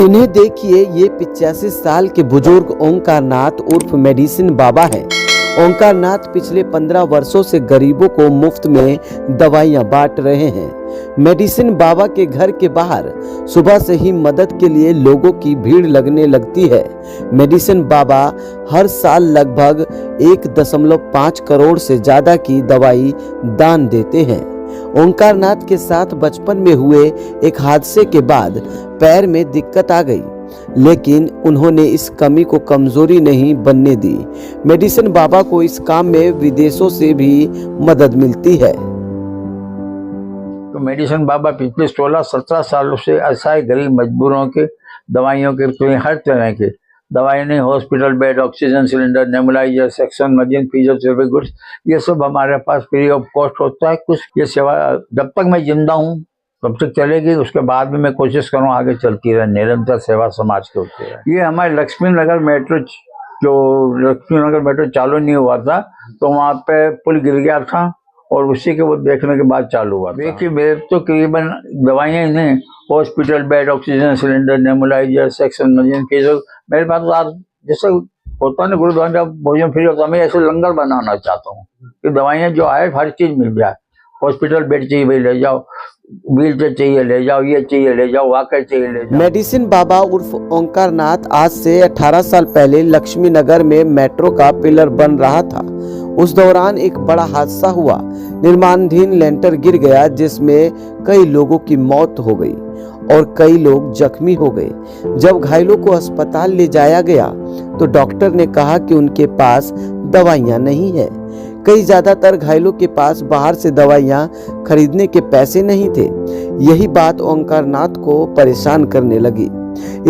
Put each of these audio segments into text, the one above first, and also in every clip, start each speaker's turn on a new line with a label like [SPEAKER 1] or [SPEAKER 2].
[SPEAKER 1] इन्हें देखिए, ये 85 साल के बुजुर्ग ओंकार नाथ उर्फ मेडिसिन बाबा हैं। ओंकार नाथ पिछले 15 वर्षों से गरीबों को मुफ्त में दवाइयां बांट रहे हैं। मेडिसिन बाबा के घर के बाहर सुबह से ही मदद के लिए लोगों की भीड़ लगने लगती है। मेडिसिन बाबा हर साल लगभग 1.5 करोड़ से ज्यादा की दवाई दान देते हैं। ओंकार नाथ के साथ बचपन में हुए एक हादसे के बाद पैर में दिक्कत आ गई, लेकिन उन्होंने इस कमी को कमजोरी नहीं बनने दी। मेडिसिन बाबा को इस काम में विदेशों से भी मदद मिलती है।
[SPEAKER 2] तो मेडिसिन बाबा पिछले 16-17 सालों से असहाय गरीब मजदूरों के दवाइयों के हर तरह के दवाई नहीं, hospital bed, oxygen cylinder, nebuliser, section machine, physiotherapy goods, ये सब हमारे पास फ्री ऑफ कॉस्ट होता है। कुछ ये सेवा जब तक मैं जिंदा हूँ तब तक चलेगी, उसके बाद में मैं कोशिश करूँ आगे चलती रहे, निरंतर सेवा समाज के होती रहे। ये हमारे लक्ष्मी नगर मेट्रो चालू नहीं हुआ था तो वहाँ पे पुल गिर गया था और उसी के वो देखने के बाद चालू हुआ। देखिए, मेरे तो करीबन दवाइयाँ ही नहीं, hospital bed, oxygen cylinder, nebuliser, section machine, physio, मेरे पास आज जैसे होता है ना गुरुद्वारा भोजन फ्री होता है, मैं ऐसे लंगर बनाना चाहता हूँ कि दवाइयाँ जो आए हर चीज मिल जाए। हॉस्पिटल बेड चाहिए भाई ले जाओ, व्हील चेयर चाहिए ले जाओ, ये चाहिए ले जाओ, वाकर चाहिए ले जाओ।
[SPEAKER 1] मेडिसिन बाबा उर्फ ओंकार नाथ आज से 18 साल पहले लक्ष्मी नगर में मेट्रो का पिलर बन रहा था। उस दौरान एक बड़ा हादसा हुआ। निर्माणाधीन लेंटर गिर गया, जिसमें कई लोगों की मौत हो गई और कई लोग जख्मी हो गए। जब घायलों को अस्पताल ले जाया गया तो डॉक्टर ने कहा कि उनके पास दवाइयां नहीं है। ज्यादातर घायलों के पास बाहर से दवाइयां खरीदने के पैसे नहीं थे। यही बात ओंकार नाथ को परेशान करने लगी।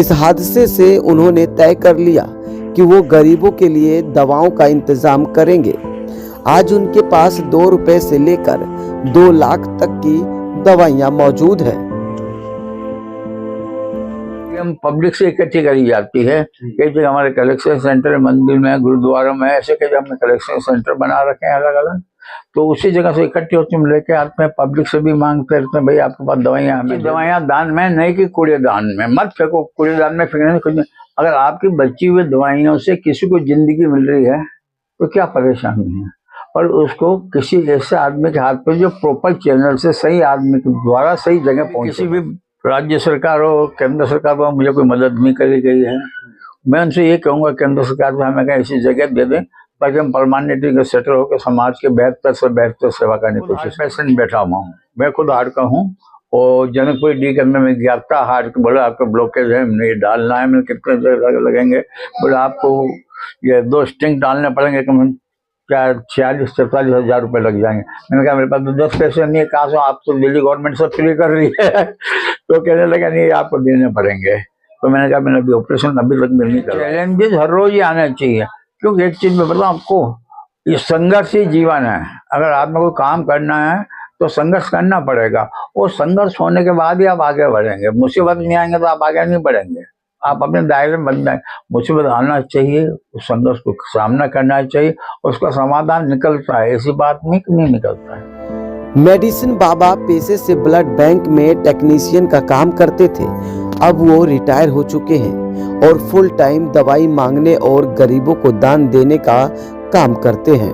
[SPEAKER 1] इस हादसे से उन्होंने तय कर लिया कि वो गरीबों के लिए दवाओं का इंतजाम करेंगे। आज उनके पास 2 रुपए से लेकर 2 लाख तक की दवाइयां मौजूद है।
[SPEAKER 2] हम पब्लिक से इकट्ठी करी जाती है। कई जगह हमारे कलेक्शन सेंटर, मंदिर में, गुरुद्वारों में, ऐसे कई हमने कलेक्शन सेंटर बना रखे हैं अलग अलग। तो उसी जगह से इकट्ठी होती हम लेके आते हैं। पब्लिक से भी मांग करते हैं भाई आपके पास दवाइयाँ, हमें दवाइयाँ दान में नहीं कि कूड़ेदान में मत फेंको। कूड़ेदान में फेंकने कुछ नहीं। अगर आपकी बची हुई दवाइयों से किसी को जिंदगी मिल रही है तो क्या परेशानी है, और उसको किसी ऐसे आदमी के हाथ पे जो प्रॉपर चैनल से सही आदमी के द्वारा सही जगह पहुंचे। किसी भी राज्य सरकार हो, केंद्र सरकार हो, मुझे कोई मदद नहीं करी गई है। मैं उनसे ये कहूँगा केंद्र सरकार को हमें कहीं ऐसी जगह दे दें ताकि हम परमानेंटली सेटल होकर समाज के बेहतर से बेहतर सेवा करने की कोशिश। पेशेंट बैठा हुआ हूँ, मैं खुद हार्ट का हूँ और जनकपुर डी करने में गया था। हार्ट बोला आपका ब्लॉकेज है, ये डालना है, मैंने कितने लगेंगे, बोले आपको ये 2 स्टिंग डालने पड़ेंगे, कम 46-47 हज़ार रुपये लग जाएंगे। मैंने कहा मेरे पास तो 10 पैसे नहीं है, कहाँ से, आप तो दिल्ली गवर्नमेंट सब फ्री कर रही है। तो कहने लगा नहीं आपको देने पड़ेंगे। तो मैंने कहा मैंने अभी ऑपरेशन अभी तक नहीं करा। चैलेंजेस हर रोज ही आने चाहिए, क्योंकि एक चीज मैं बताऊँ आपको, ये संघर्ष ही जीवन है। अगर आप में कोई काम करना है तो संघर्ष करना पड़ेगा, और संघर्ष होने के बाद ही आप आगे बढ़ेंगे। मुसीबत नहीं आएंगे तो आप आगे नहीं बढ़ेंगे। आप अपने दायरे में बन जाए, मुसीबत आना चाहिए, उस संघर्ष को सामना करना चाहिए, उसका समाधान निकलता है। ऐसी बात नहीं निकलता है।
[SPEAKER 1] मेडिसिन बाबा पेशे से ब्लड बैंक में टेक्नीशियन का काम करते थे। अब वो रिटायर हो चुके हैं और फुल टाइम दवाई मांगने और गरीबों को दान देने का काम करते हैं।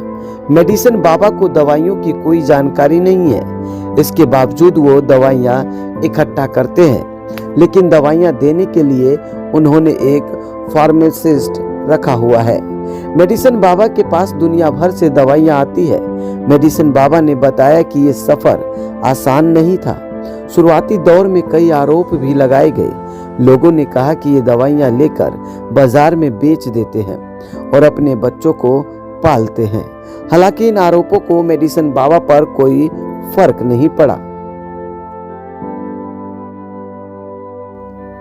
[SPEAKER 1] मेडिसिन बाबा को दवाइयों की कोई जानकारी नहीं है, इसके बावजूद वो दवाइयाँ इकट्ठा करते हैं। लेकिन दवाइयाँ देने के लिए उन्होंने एक फार्मासिस्ट रखा हुआ है। मेडिसिन बाबा के पास दुनिया भर से दवाइयाँ आती है। मेडिसिन बाबा ने बताया कि ये सफर आसान नहीं था। शुरुआती दौर में कई आरोप भी लगाए गए। लोगों ने कहा कि ये दवाइयाँ लेकर बाजार में बेच देते हैं और अपने बच्चों को पालते हैं। हालांकि इन आरोपों को मेडिसिन बाबा पर कोई फर्क नहीं पड़ा।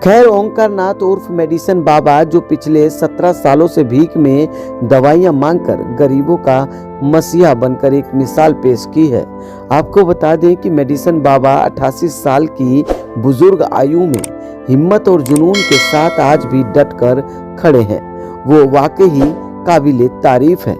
[SPEAKER 1] खैर, ओंकार नाथ उर्फ मेडिसिन बाबा जो पिछले 17 सालों से भीख में दवाइयां मांगकर गरीबों का मसीहा बनकर एक मिसाल पेश की है। आपको बता दें कि मेडिसिन बाबा 88 साल की बुजुर्ग आयु में हिम्मत और जुनून के साथ आज भी डटकर खड़े हैं। वो वाकई काबिले तारीफ है।